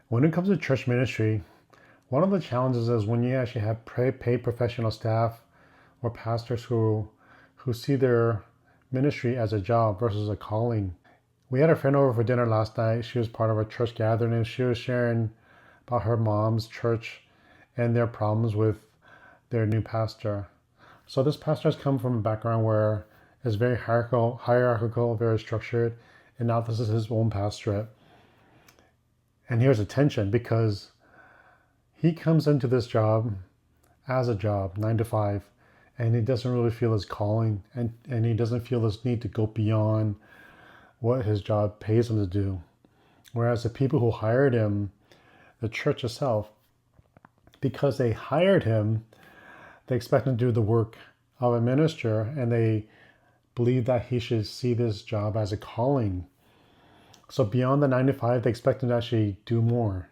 When it comes to church ministry, one of the challenges is when you actually have paid professional staff or pastors who see their ministry as a job versus a calling. We had a friend over for dinner last night. She was part of a church gathering and she was sharing about her mom's church and their problems with their new pastor. So this pastor has come from a background where it's very hierarchical, very structured, and now this is his own pastorate. And here's a tension because he comes into this job as a job, 9 to 5, and he doesn't really feel his calling and he doesn't feel this need to go beyond what his job pays him to do. Whereas the people who hired him, the church itself, because they hired him, they expect him to do the work of a minister and they believe that he should see this job as a calling. So beyond the 9 to 5, they expect him to actually do more.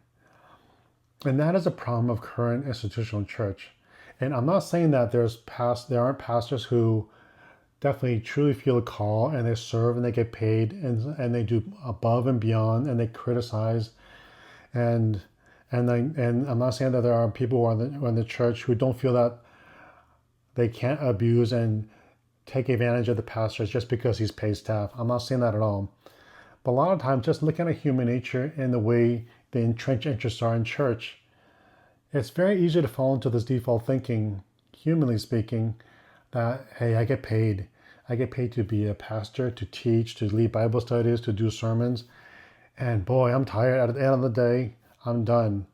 And that is a problem of current institutional church. And I'm not saying that there aren't pastors who definitely truly feel a call and they serve and they get paid and they do above and beyond and they criticize and I'm not saying that there are people who are in the church who don't feel that they can't abuse and take advantage of the pastors just because he's paid staff. I'm not saying that at all. But a lot of times, just looking at human nature and the way the entrenched interests are in church, it's very easy to fall into this default thinking, humanly speaking, that, hey, I get paid. I get paid to be a pastor, to teach, to lead Bible studies, to do sermons. And boy, I'm tired. At the end of the day, I'm done.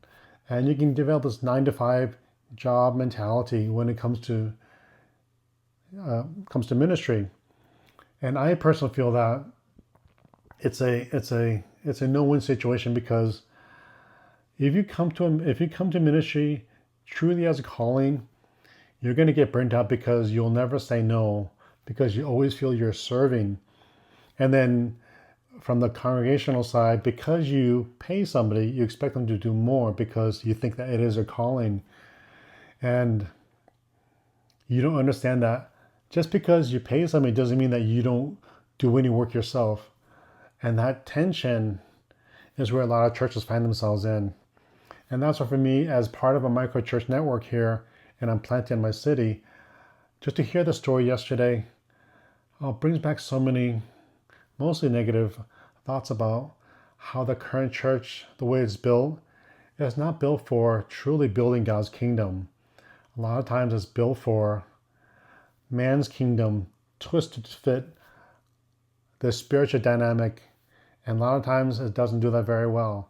And you can develop this 9 to 5 job mentality when it comes to ministry. And I personally feel that it's a no-win situation because if you come to ministry truly as a calling, you're going to get burnt out because you'll never say no because you always feel you're serving. And then from the congregational side, because you pay somebody, you expect them to do more because you think that it is a calling. And you don't understand that just because you pay somebody doesn't mean that you don't do any work yourself. And that tension is where a lot of churches find themselves in. And that's what for me, as part of a microchurch network here, and I'm planting in my city, just to hear the story yesterday brings back so many, mostly negative thoughts about how the current church, the way it's built, is not built for truly building God's kingdom. A lot of times it's built for man's kingdom, twisted to fit the spiritual dynamic, and a lot of times it doesn't do that very well.